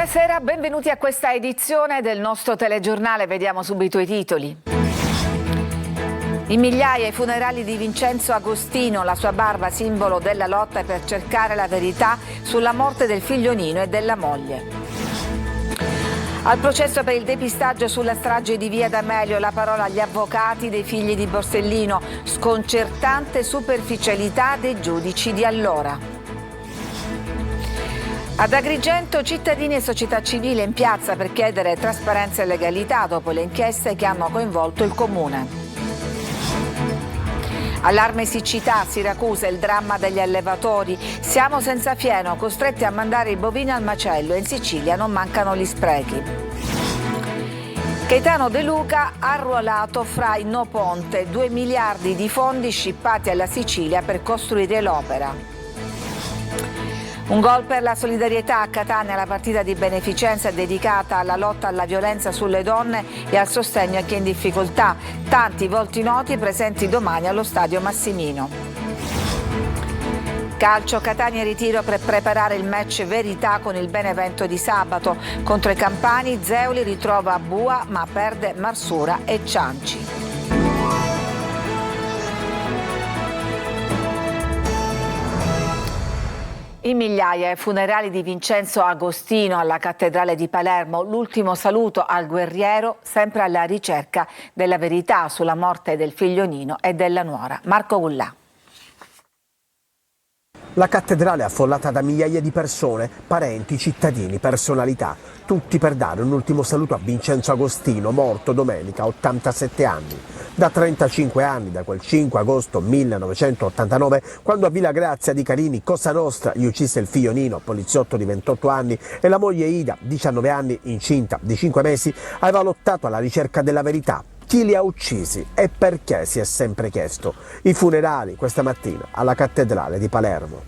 Buonasera, benvenuti a questa edizione del nostro telegiornale. Vediamo subito i titoli. In migliaia i funerali di Vincenzo Agostino, la sua barba simbolo della lotta per cercare la verità sulla morte del figlio Nino e della moglie. Al processo per il depistaggio sulla strage di Via D'Amelio, la parola agli avvocati dei figli di Borsellino, sconcertante superficialità dei giudici di allora. Ad Agrigento cittadini e società civile in piazza per chiedere trasparenza e legalità dopo le inchieste che hanno coinvolto il comune. Allarme siccità, Siracusa, il dramma degli allevatori. Siamo senza fieno, costretti a mandare i bovini al macello e in Sicilia non mancano gli sprechi. Gaetano De Luca arruolato fra i No Ponte, 2 miliardi di fondi scippati alla Sicilia per costruire l'opera. Un gol per la solidarietà a Catania, la partita di beneficenza dedicata alla lotta alla violenza sulle donne e al sostegno a chi è in difficoltà. Tanti volti noti presenti domani allo stadio Massimino. Calcio, Catania in ritiro per preparare il match Verità con il Benevento di sabato. Contro i campani Zeuli ritrova Bua ma perde Marsura e Cianci. In migliaia i funerali di Vincenzo Agostino alla cattedrale di Palermo, l'ultimo saluto al guerriero sempre alla ricerca della verità sulla morte del figlio Nino e della nuora. Marco Gullà. La cattedrale è affollata da migliaia di persone, parenti, cittadini, personalità, tutti per dare un ultimo saluto a Vincenzo Agostino, morto domenica, 87 anni. Da 35 anni, da quel 5 agosto 1989, quando a Villa Grazia di Carini, Cosa Nostra, gli uccise il figlio Nino, poliziotto di 28 anni, e la moglie Ida, 19 anni, incinta di 5 mesi, aveva lottato alla ricerca della verità. Chi li ha uccisi e perché, si è sempre chiesto. I funerali questa mattina alla cattedrale di Palermo.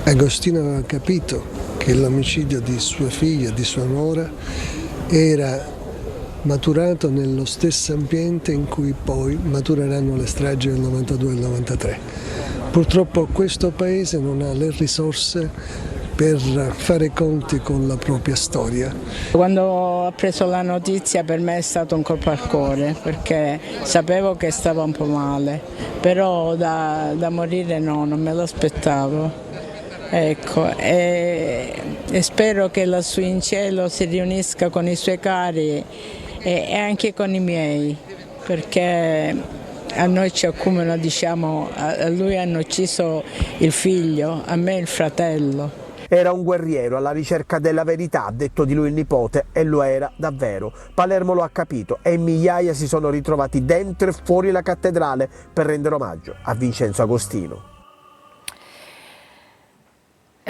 Agostino aveva capito che l'omicidio di sua figlia e di sua nuora era maturato nello stesso ambiente in cui poi matureranno le stragi del 92 e del 93. Purtroppo questo paese non ha le risorse per fare i conti con la propria storia. Quando ho preso la notizia per me è stato un colpo al cuore, perché sapevo che stava un po' male, però da morire no, non me lo aspettavo. Ecco, e spero che lassù in cielo si riunisca con i suoi cari e anche con i miei, perché a noi ci accumulano, diciamo, a lui hanno ucciso il figlio, a me il fratello. Era un guerriero alla ricerca della verità, ha detto di lui il nipote, e lo era davvero. Palermo lo ha capito e migliaia si sono ritrovati dentro e fuori la cattedrale per rendere omaggio a Vincenzo Agostino.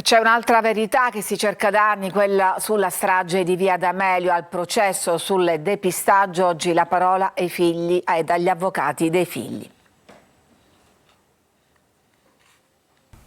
C'è un'altra verità che si cerca da anni, quella sulla strage di Via D'Amelio. Al processo sul depistaggio oggi la parola ai figli ed agli avvocati dei figli.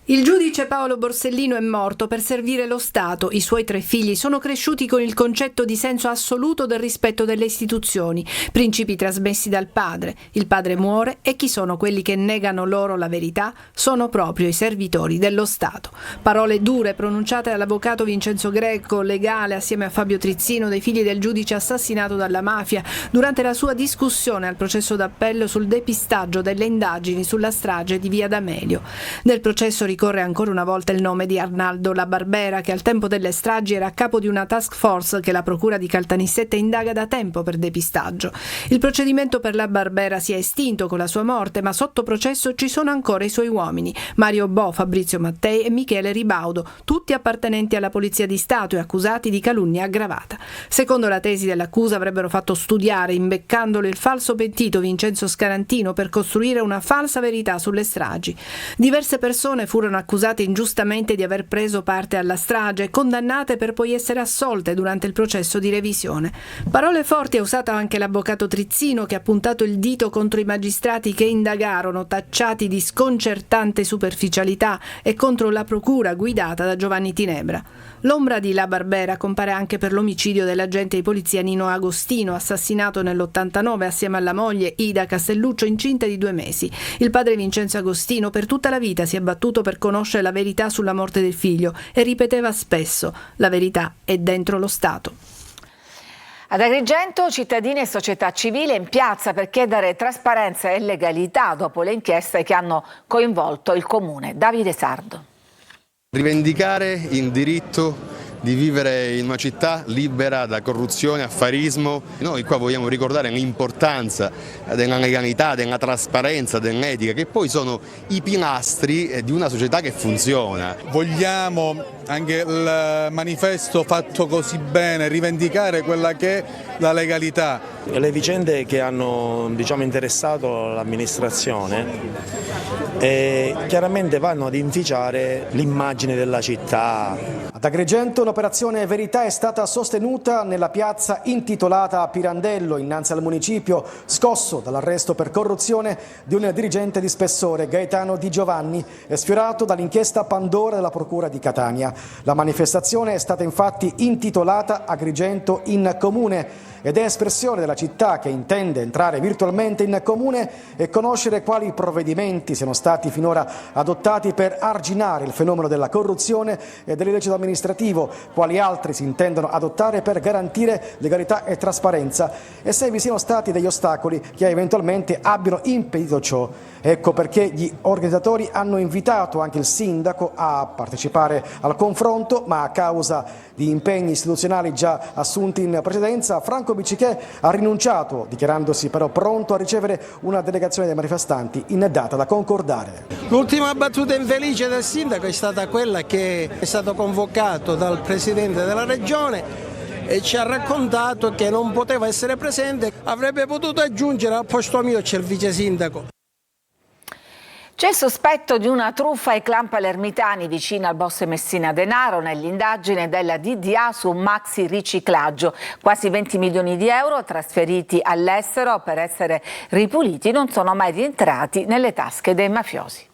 Il giudice Paolo Borsellino è morto per servire lo Stato. I suoi 3 figli sono cresciuti con il concetto di senso assoluto del rispetto delle istituzioni, principi trasmessi dal padre. Il padre muore e chi sono quelli che negano loro la verità? Sono proprio i servitori dello Stato. Parole dure pronunciate dall'avvocato Vincenzo Greco, legale assieme a Fabio Trizzino, dei figli del giudice assassinato dalla mafia, durante la sua discussione al processo d'appello sul depistaggio delle indagini sulla strage di Via D'Amelio. Nel processo ricorre ancora una volta il nome di Arnaldo La Barbera, che al tempo delle stragi era a capo di una task force che la procura di Caltanissetta indaga da tempo per depistaggio. Il procedimento per La Barbera si è estinto con la sua morte, ma sotto processo ci sono ancora i suoi uomini, Mario Bo, Fabrizio Mattei e Michele Ribaudo, tutti appartenenti alla Polizia di Stato e accusati di calunnia aggravata. Secondo la tesi dell'accusa avrebbero fatto studiare, imbeccandolo, il falso pentito Vincenzo Scarantino per costruire una falsa verità sulle stragi. Diverse persone furono accusate ingiustamente di aver preso parte alla strage, condannate per poi essere assolte durante il processo di revisione. Parole forti ha usato anche l'avvocato Trizzino, che ha puntato il dito contro i magistrati che indagarono, tacciati di sconcertante superficialità, e contro la procura guidata da Giovanni Tinebra. L'ombra di La Barbera compare anche per l'omicidio dell'agente di polizia Nino Agostino, assassinato nell'89 assieme alla moglie Ida Castelluccio, incinta di 2 mesi. Il padre Vincenzo Agostino per tutta la vita si è battuto per per conoscere la verità sulla morte del figlio e ripeteva spesso: la verità è dentro lo Stato. Ad Agrigento cittadini e società civile in piazza per chiedere trasparenza e legalità dopo le inchieste che hanno coinvolto il comune. Davide Sardo. Rivendicare il diritto di vivere in una città libera da corruzione, affarismo. Noi qua vogliamo ricordare l'importanza della legalità, della trasparenza, dell'etica, che poi sono i pilastri di una società che funziona. Vogliamo, anche il manifesto fatto così bene, rivendicare quella che è la legalità. Le vicende che hanno interessato l'amministrazione chiaramente vanno ad inficiare l'immagine della città. Ad Agrigento l'operazione Verità è stata sostenuta nella piazza intitolata a Pirandello, innanzi al municipio, scosso dall'arresto per corruzione di un dirigente di spessore, Gaetano Di Giovanni, e sfiorato dall'inchiesta Pandora della Procura di Catania. La manifestazione è stata infatti intitolata Agrigento in Comune ed è espressione della città che intende entrare virtualmente in comune e conoscere quali provvedimenti siano stati finora adottati per arginare il fenomeno della corruzione e dell'illecito amministrativo, quali altri si intendono adottare per garantire legalità e trasparenza e se vi siano stati degli ostacoli che eventualmente abbiano impedito ciò. Ecco perché gli organizzatori hanno invitato anche il sindaco a partecipare al confronto, ma a causa di impegni istituzionali già assunti in precedenza, Franco Bicicchè ha rinunciato, dichiarandosi però pronto a ricevere una delegazione dei manifestanti in data da concordare. L'ultima battuta infelice del sindaco è stata quella che è stato convocato dal presidente della regione e ci ha raccontato che non poteva essere presente, avrebbe potuto aggiungere al posto mio c'è il vice sindaco. C'è il sospetto di una truffa ai clan palermitani vicino al boss Messina Denaro nell'indagine della DDA su un maxi riciclaggio. Quasi 20 milioni di euro trasferiti all'estero per essere ripuliti non sono mai rientrati nelle tasche dei mafiosi.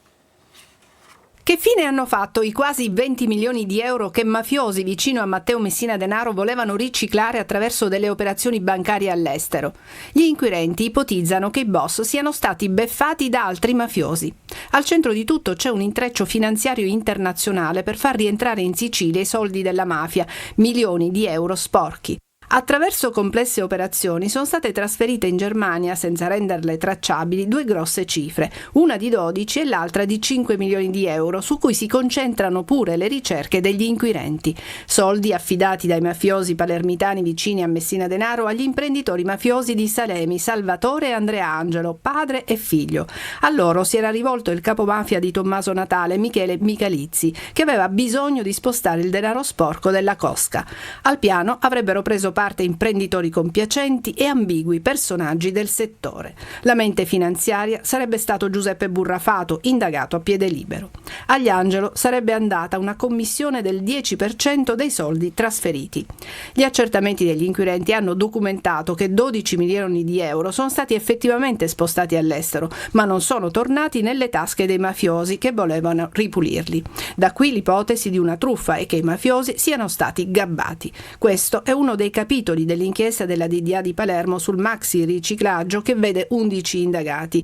Che fine hanno fatto i quasi 20 milioni di euro che mafiosi vicino a Matteo Messina Denaro volevano riciclare attraverso delle operazioni bancarie all'estero? Gli inquirenti ipotizzano che i boss siano stati beffati da altri mafiosi. Al centro di tutto c'è un intreccio finanziario internazionale per far rientrare in Sicilia i soldi della mafia, milioni di euro sporchi. Attraverso complesse operazioni sono state trasferite in Germania, senza renderle tracciabili, due grosse cifre, una di 12 e l'altra di 5 milioni di euro, su cui si concentrano pure le ricerche degli inquirenti. Soldi affidati dai mafiosi palermitani vicini a Messina Denaro agli imprenditori mafiosi di Salemi, Salvatore e Andrea Angelo, padre e figlio. A loro si era rivolto il capomafia di Tommaso Natale, Michele Michalizzi, che aveva bisogno di spostare il denaro sporco della cosca. Al piano avrebbero preso parte imprenditori compiacenti e ambigui personaggi del settore. La mente finanziaria sarebbe stato Giuseppe Burrafato, indagato a piede libero. Agli Angelo sarebbe andata una commissione del 10% dei soldi trasferiti. Gli accertamenti degli inquirenti hanno documentato che 12 milioni di euro sono stati effettivamente spostati all'estero, ma non sono tornati nelle tasche dei mafiosi che volevano ripulirli. Da qui l'ipotesi di una truffa e che i mafiosi siano stati gabbati. Questo è uno dei capitoli dell'inchiesta della DDA di Palermo sul maxi riciclaggio che vede 11 indagati.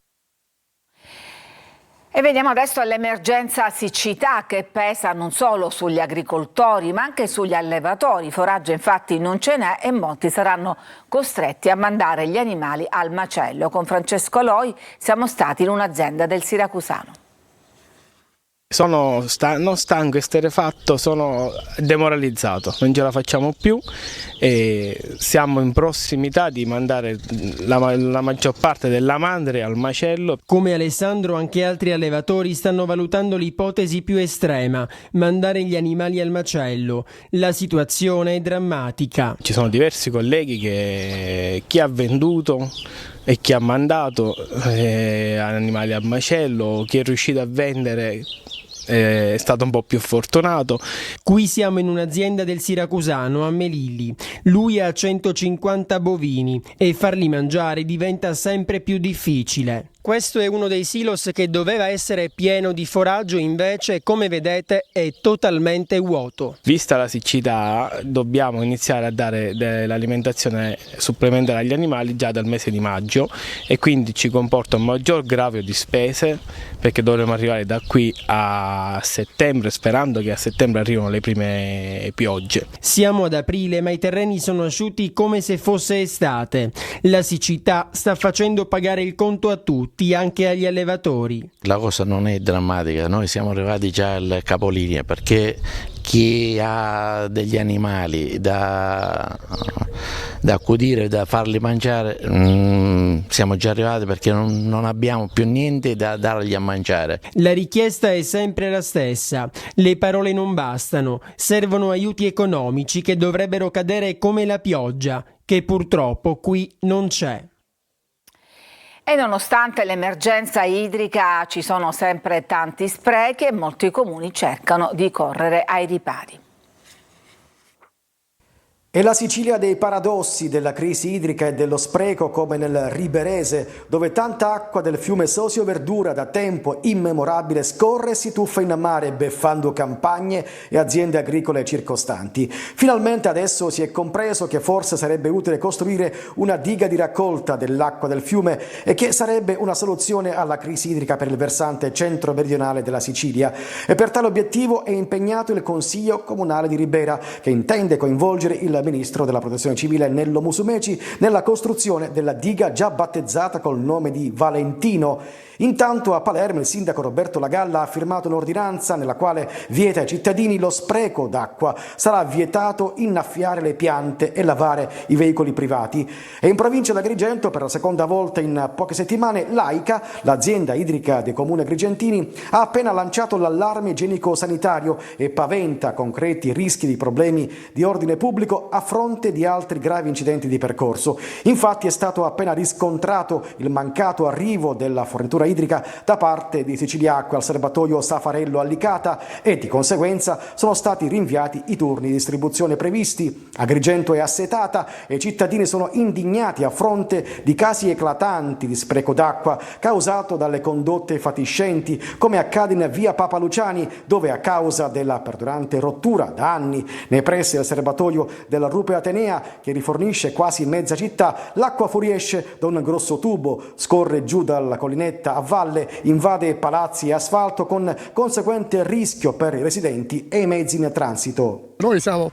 E veniamo adesso all'emergenza siccità che pesa non solo sugli agricoltori ma anche sugli allevatori. Foraggia infatti non ce n'è e molti saranno costretti a mandare gli animali al macello. Con Francesco Loi siamo stati in un'azienda del Siracusano. Sono non stanco, esterrefatto, sono demoralizzato, non ce la facciamo più e siamo in prossimità di mandare la maggior parte della madre al macello. Come Alessandro, anche altri allevatori stanno valutando l'ipotesi più estrema, mandare gli animali al macello. La situazione è drammatica. Ci sono diversi colleghi che chi ha venduto e chi ha mandato animali al macello, chi è riuscito a vendere è stato un po' più fortunato. Qui siamo in un'azienda del Siracusano a Melilli. Lui ha 150 bovini e farli mangiare diventa sempre più difficile. Questo è uno dei silos che doveva essere pieno di foraggio, invece, come vedete, è totalmente vuoto. Vista la siccità, dobbiamo iniziare a dare dell'alimentazione supplementare agli animali già dal mese di maggio e quindi ci comporta un maggior gravio di spese, perché dovremo arrivare da qui a settembre, sperando che a settembre arrivino le prime piogge. Siamo ad aprile, ma i terreni sono asciutti come se fosse estate. La siccità sta facendo pagare il conto a tutti, anche agli allevatori. La cosa non è drammatica, noi siamo arrivati già al capolinea, perché chi ha degli animali da accudire, da farli mangiare, siamo già arrivati, perché non abbiamo più niente da dargli a mangiare. La richiesta è sempre la stessa, le parole non bastano, servono aiuti economici che dovrebbero cadere come la pioggia, che purtroppo qui non c'è. E nonostante l'emergenza idrica ci sono sempre tanti sprechi e molti comuni cercano di correre ai ripari. È la Sicilia dei paradossi, della crisi idrica e dello spreco, come nel Riberese, dove tanta acqua del fiume Sosio Verdura da tempo immemorabile scorre e si tuffa in mare, beffando campagne e aziende agricole circostanti. Finalmente adesso si è compreso che forse sarebbe utile costruire una diga di raccolta dell'acqua del fiume e che sarebbe una soluzione alla crisi idrica per il versante centro-meridionale della Sicilia. E per tale obiettivo è impegnato il Consiglio Comunale di Ribera, che intende coinvolgere il Ministro della Protezione Civile Nello Musumeci nella costruzione della diga già battezzata col nome di Valentino. Intanto a Palermo il sindaco Roberto Lagalla ha firmato un'ordinanza nella quale vieta ai cittadini lo spreco d'acqua. Sarà vietato innaffiare le piante e lavare i veicoli privati. E in provincia di Agrigento, per la seconda volta in poche settimane, l'AICA, l'azienda idrica dei comuni agrigentini, ha appena lanciato l'allarme igienico-sanitario e paventa concreti rischi di problemi di ordine pubblico a fronte di altri gravi incidenti di percorso. Infatti è stato appena riscontrato il mancato arrivo della fornitura idrica da parte di Siciliacque al serbatoio Safarello a Licata e di conseguenza sono stati rinviati i turni di distribuzione previsti. Agrigento è assetata e i cittadini sono indignati a fronte di casi eclatanti di spreco d'acqua causato dalle condotte fatiscenti, come accade in via Papa Luciani, dove a causa della perdurante rottura da anni nei pressi del serbatoio della Rupe Atenea, che rifornisce quasi mezza città, l'acqua fuoriesce da un grosso tubo, scorre giù dalla collinetta a valle, invade palazzi e asfalto, con conseguente rischio per i residenti e i mezzi in transito. Noi siamo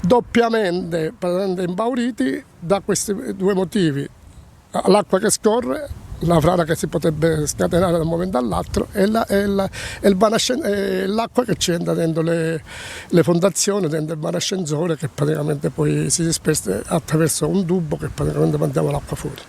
doppiamente impauriti da questi due motivi: l'acqua che scorre, la frana che si potrebbe scatenare da un momento all'altro, e l'acqua che ci entra dentro le fondazioni, dentro il barascensore, che praticamente poi si dispersa attraverso un tubo che praticamente mandiamo l'acqua fuori.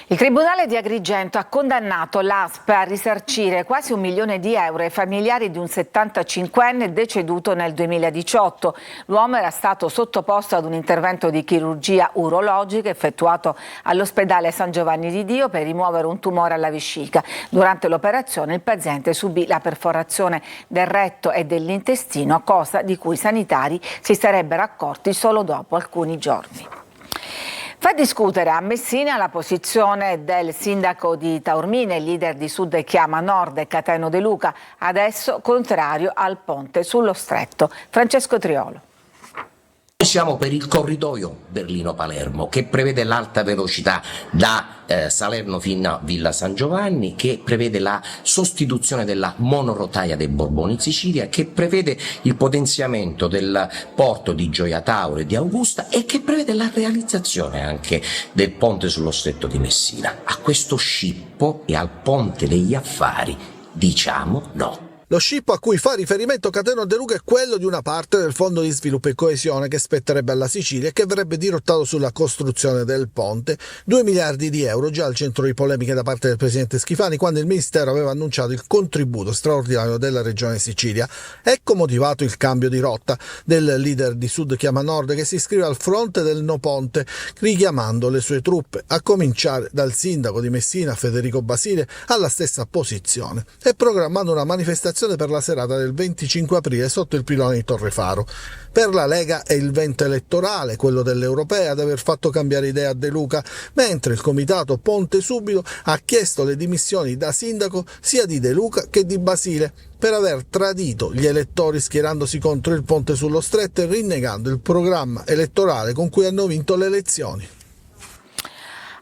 Il Tribunale di Agrigento ha condannato l'ASP a risarcire quasi €1 milione ai familiari di un 75enne deceduto nel 2018. L'uomo era stato sottoposto ad un intervento di chirurgia urologica effettuato all'ospedale San Giovanni di Dio per rimuovere un tumore alla vescica. Durante l'operazione il paziente subì la perforazione del retto e dell'intestino, cosa di cui i sanitari si sarebbero accorti solo dopo alcuni giorni. Fa discutere a Messina la posizione del sindaco di Taormina, il leader di Sud Chiama Nord, Cateno De Luca, adesso contrario al ponte sullo Stretto. Francesco Triolo. Siamo per il corridoio Berlino-Palermo, che prevede l'alta velocità da Salerno fino a Villa San Giovanni, che prevede la sostituzione della monorotaia dei Borboni in Sicilia, che prevede il potenziamento del porto di Gioia Tauro e di Augusta e che prevede la realizzazione anche del ponte sullo Stretto di Messina. A questo scippo e al ponte degli affari diciamo no. Lo scippo a cui fa riferimento Cateno De Luca è quello di una parte del Fondo di Sviluppo e Coesione che spetterebbe alla Sicilia e che verrebbe dirottato sulla costruzione del ponte. 2 miliardi di euro, già al centro di polemiche da parte del presidente Schifani, quando il Ministero aveva annunciato il contributo straordinario della Regione Sicilia. Ecco motivato il cambio di rotta del leader di Sud Chiama Nord, che si iscrive al fronte del no ponte, richiamando le sue truppe, a cominciare dal sindaco di Messina Federico Basile alla stessa posizione, e programmando una manifestazione l'organizzazione per la serata del 25 aprile sotto il pilone di Torrefaro. Per la Lega è il vento elettorale, quello delle europee, ad aver fatto cambiare idea a De Luca, mentre il comitato Ponte Subito ha chiesto le dimissioni da sindaco sia di De Luca che di Basile per aver tradito gli elettori schierandosi contro il ponte sullo Stretto e rinnegando il programma elettorale con cui hanno vinto le elezioni.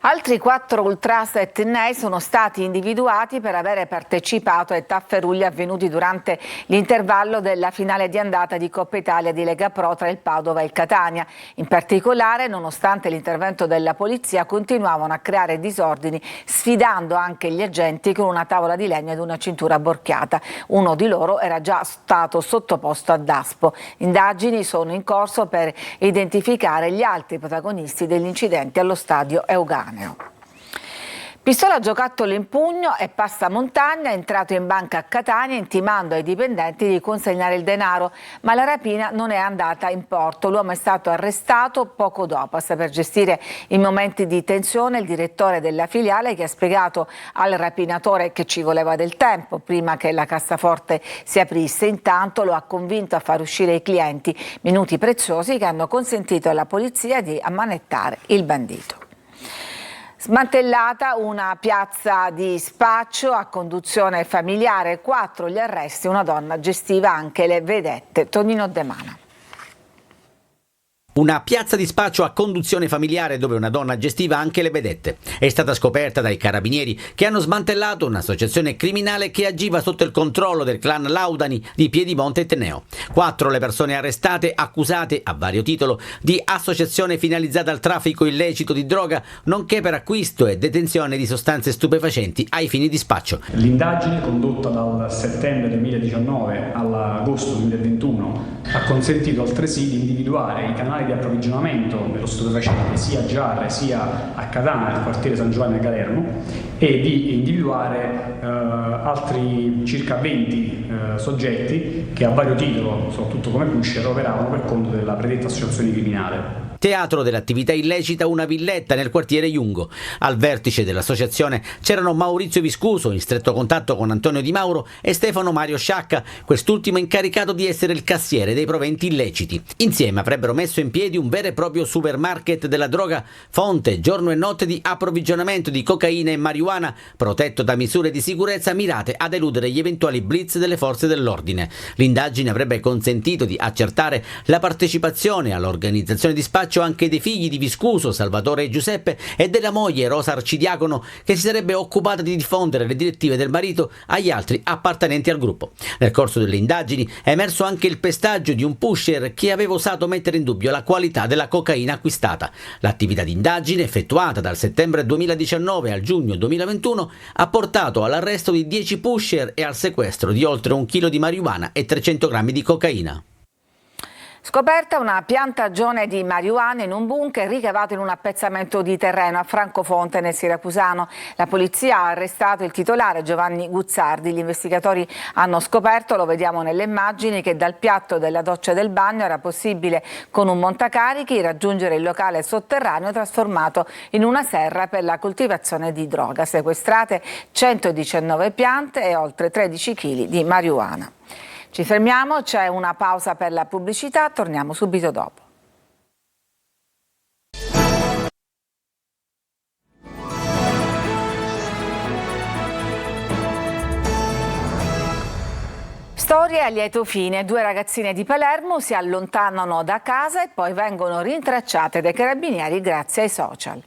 Altri 4 ultras etnei sono stati individuati per avere partecipato ai tafferugli avvenuti durante l'intervallo della finale di andata di Coppa Italia di Lega Pro tra il Padova e il Catania. In particolare, nonostante l'intervento della polizia, continuavano a creare disordini, sfidando anche gli agenti con una tavola di legno ed una cintura borchiata. Uno di loro era già stato sottoposto a DASPO. Indagini sono in corso per identificare gli altri protagonisti degli incidenti allo stadio Euganeo. Pistola a giocattolo in pugno e passamontagna, è entrato in banca a Catania intimando ai dipendenti di consegnare il denaro, ma la rapina non è andata in porto. L'uomo è stato arrestato poco dopo. A saper gestire i momenti di tensione il direttore della filiale, che ha spiegato al rapinatore che ci voleva del tempo prima che la cassaforte si aprisse. Intanto lo ha convinto a far uscire i clienti, minuti preziosi che hanno consentito alla polizia di ammanettare il bandito. Smantellata una piazza di spaccio a conduzione familiare, 4 gli arresti, una donna gestiva anche le vedette. Tonino De Mana. Una piazza di spaccio a conduzione familiare dove una donna gestiva anche le vedette. È stata scoperta dai carabinieri che hanno smantellato un'associazione criminale che agiva sotto il controllo del clan Laudani di Piedimonte e Teneo. 4 le persone arrestate, accusate a vario titolo di associazione finalizzata al traffico illecito di droga, nonché per acquisto e detenzione di sostanze stupefacenti ai fini di spaccio. L'indagine condotta dal settembre 2019 all'agosto 2021 ha consentito altresì di individuare i canali di approvvigionamento dello stupefacente sia a Giarre sia a Catania, nel quartiere San Giovanni a Galerno, e di individuare altri circa 20 soggetti che a vario titolo, soprattutto come pusher, operavano per conto della predetta associazione criminale. Teatro dell'attività illecita una villetta nel quartiere Jungo. Al vertice dell'associazione c'erano Maurizio Viscuso, in stretto contatto con Antonio Di Mauro, e Stefano Mario Sciacca, quest'ultimo incaricato di essere il cassiere dei proventi illeciti. Insieme avrebbero messo in piedi un vero e proprio supermarket della droga, fonte giorno e notte di approvvigionamento di cocaina e marijuana, protetto da misure di sicurezza mirate ad eludere gli eventuali blitz delle forze dell'ordine. L'indagine avrebbe consentito di accertare la partecipazione all'organizzazione di spaccio anche dei figli di Viscuso, Salvatore e Giuseppe, e della moglie Rosa Arcidiacono, che si sarebbe occupata di diffondere le direttive del marito agli altri appartenenti al gruppo. Nel corso delle indagini è emerso anche il pestaggio di un pusher che aveva osato mettere in dubbio la qualità della cocaina acquistata. L'attività di indagine, effettuata dal settembre 2019 al giugno 2021, ha portato all'arresto di 10 pusher e al sequestro di oltre 1 chilo di marijuana e 300 grammi di cocaina. Scoperta una piantagione di marijuana in un bunker ricavato in un appezzamento di terreno a Francofonte nel Siracusano. La polizia ha arrestato il titolare Giovanni Guzzardi. Gli investigatori hanno scoperto, lo vediamo nelle immagini, che dal piatto della doccia e del bagno era possibile con un montacarichi raggiungere il locale sotterraneo trasformato in una serra per la coltivazione di droga. Sequestrate 119 piante e oltre 13 kg di marijuana. Ci fermiamo, c'è una pausa per la pubblicità, torniamo subito dopo. Storie a lieto fine. 2 ragazzine di Palermo si allontanano da casa e poi vengono rintracciate dai carabinieri grazie ai social.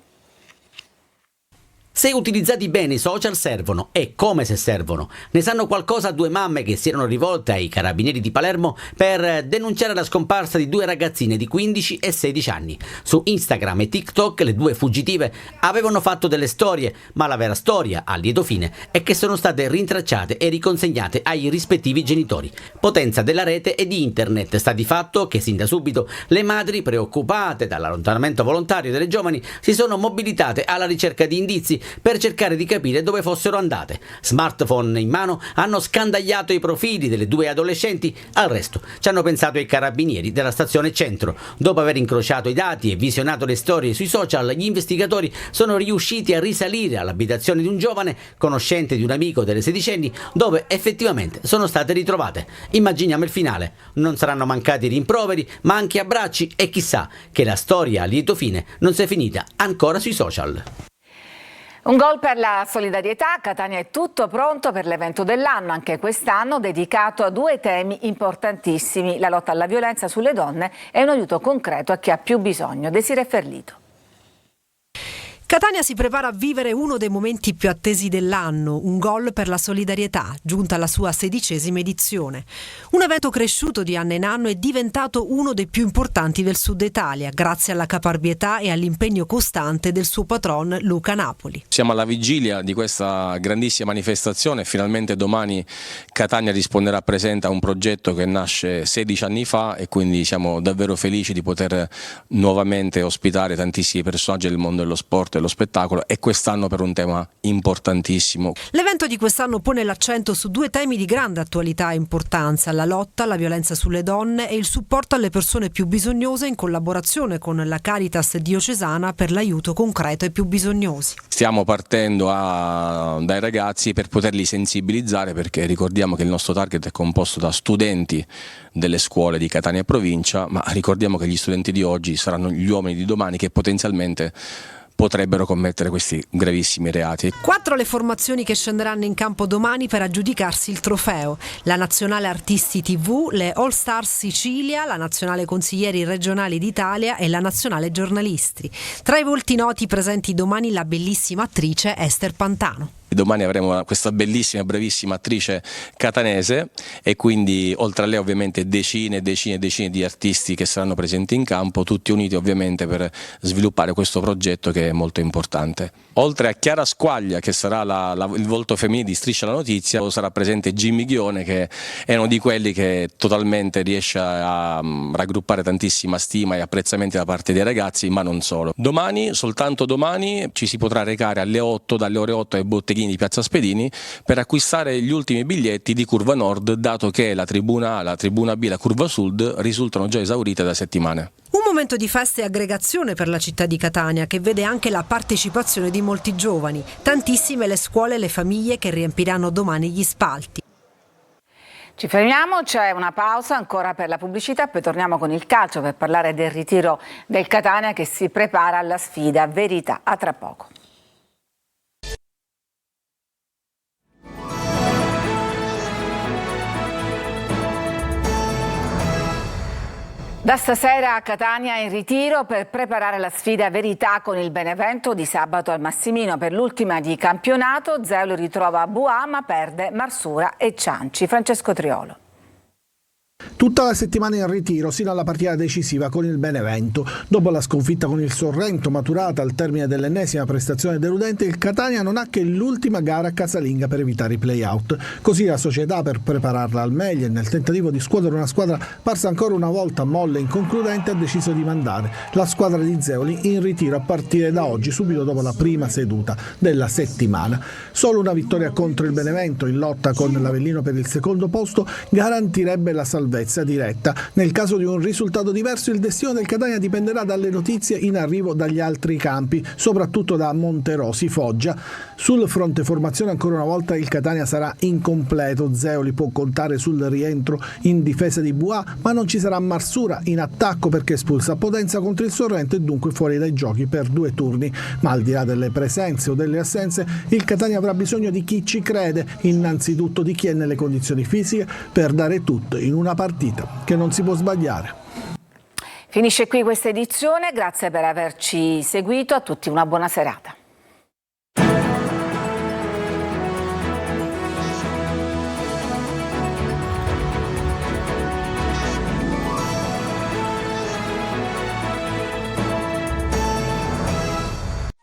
Se utilizzati bene i social servono, e come se servono. Ne sanno qualcosa 2 mamme che si erano rivolte ai carabinieri di Palermo per denunciare la scomparsa di 2 ragazzine di 15 e 16 anni. Su Instagram e TikTok le 2 fuggitive avevano fatto delle storie, ma la vera storia, a lieto fine, è che sono state rintracciate e riconsegnate ai rispettivi genitori. Potenza della rete e di internet. Sta di fatto che sin da subito le madri, preoccupate dall'allontanamento volontario delle giovani, si sono mobilitate alla ricerca di indizi per cercare di capire dove fossero andate. Smartphone in mano hanno scandagliato i profili delle due adolescenti, al resto ci hanno pensato i carabinieri della stazione Centro. Dopo aver incrociato i dati e visionato le storie sui social, gli investigatori sono riusciti a risalire all'abitazione di un giovane conoscente di un amico delle sedicenni, dove effettivamente sono state ritrovate. Immaginiamo il finale: non saranno mancati rimproveri, ma anche abbracci, e chissà che la storia a lieto fine non sia finita ancora sui social. Un gol per la solidarietà. Catania è tutto pronto per l'evento dell'anno, anche quest'anno dedicato a due temi importantissimi: la lotta alla violenza sulle donne e un aiuto concreto a chi ha più bisogno. Desiree Ferlito. Catania si prepara a vivere uno dei momenti più attesi dell'anno, un gol per la solidarietà, giunta alla sua 16ª edizione. Un evento cresciuto di anno in anno e diventato uno dei più importanti del Sud Italia, grazie alla caparbietà e all'impegno costante del suo patron Luca Napoli. Siamo alla vigilia di questa grandissima manifestazione. Finalmente domani Catania risponderà presente a un progetto che nasce 16 anni fa, e quindi siamo davvero felici di poter nuovamente ospitare tantissimi personaggi del mondo dello sport e lo spettacolo, e quest'anno per un tema importantissimo. L'evento di quest'anno pone l'accento su due temi di grande attualità e importanza: la lotta alla violenza sulle donne e il supporto alle persone più bisognose, in collaborazione con la Caritas diocesana per l'aiuto concreto ai più bisognosi. Stiamo partendo dai ragazzi per poterli sensibilizzare, perché ricordiamo che il nostro target è composto da studenti delle scuole di Catania e provincia, ma ricordiamo che gli studenti di oggi saranno gli uomini di domani che potenzialmente potrebbero commettere questi gravissimi reati. 4 le formazioni che scenderanno in campo domani per aggiudicarsi il trofeo: la Nazionale Artisti TV, le All Stars Sicilia, la Nazionale Consiglieri Regionali d'Italia e la Nazionale Giornalisti. Tra i volti noti presenti domani la bellissima attrice Ester Pantano. Domani avremo questa bellissima e bravissima attrice catanese, e quindi oltre a lei ovviamente decine di artisti che saranno presenti in campo, tutti uniti ovviamente per sviluppare questo progetto che è molto importante. Oltre a Chiara Squaglia, che sarà il volto femminile di Striscia la Notizia, sarà presente Jimmy Ghione, che è uno di quelli che totalmente riesce a raggruppare tantissima stima e apprezzamenti da parte dei ragazzi, ma non solo. Domani, soltanto domani, ci si potrà recare alle 8, dalle ore 8 ai botteghini di Piazza Spedini per acquistare gli ultimi biglietti di Curva Nord, dato che la Tribuna A, la Tribuna B e la Curva Sud risultano già esaurite da settimane. Un momento di festa e aggregazione per la città di Catania, che vede anche la partecipazione di molti giovani. Tantissime le scuole e le famiglie che riempiranno domani gli spalti. Ci fermiamo, c'è una pausa ancora per la pubblicità, poi torniamo con il calcio per parlare del ritiro del Catania che si prepara alla sfida Verità. A tra poco. Da stasera a Catania in ritiro per preparare la sfida Verità con il Benevento di sabato al Massimino. Per l'ultima di campionato Zeoli ritrova Buà ma perde Marsura e Cianci. Francesco Triolo. Tutta la settimana in ritiro sino alla partita decisiva con il Benevento. Dopo la sconfitta con il Sorrento maturata al termine dell'ennesima prestazione deludente, il Catania non ha che l'ultima gara casalinga per evitare i play-out. Così la società, per prepararla al meglio e nel tentativo di scuotere una squadra parsa ancora una volta molle e inconcludente, ha deciso di mandare la squadra di Zeoli in ritiro a partire da oggi, subito dopo la prima seduta della settimana. Solo una vittoria contro il Benevento, in lotta con l'Avellino per il secondo posto, garantirebbe la salvezza diretta. Nel caso di un risultato diverso, il destino del Catania dipenderà dalle notizie in arrivo dagli altri campi, soprattutto da Monterosi Foggia. Sul fronte formazione ancora una volta il Catania sarà incompleto. Zeoli può contare sul rientro in difesa di Buà, ma non ci sarà Marsura in attacco perché espulsa a Potenza contro il Sorrento e dunque fuori dai giochi per 2 turni. Ma al di là delle presenze o delle assenze, il Catania avrà bisogno di chi ci crede, innanzitutto di chi è nelle condizioni fisiche per dare tutto in una partita che non si può sbagliare. Finisce qui questa edizione, grazie per averci seguito, a tutti una buona serata.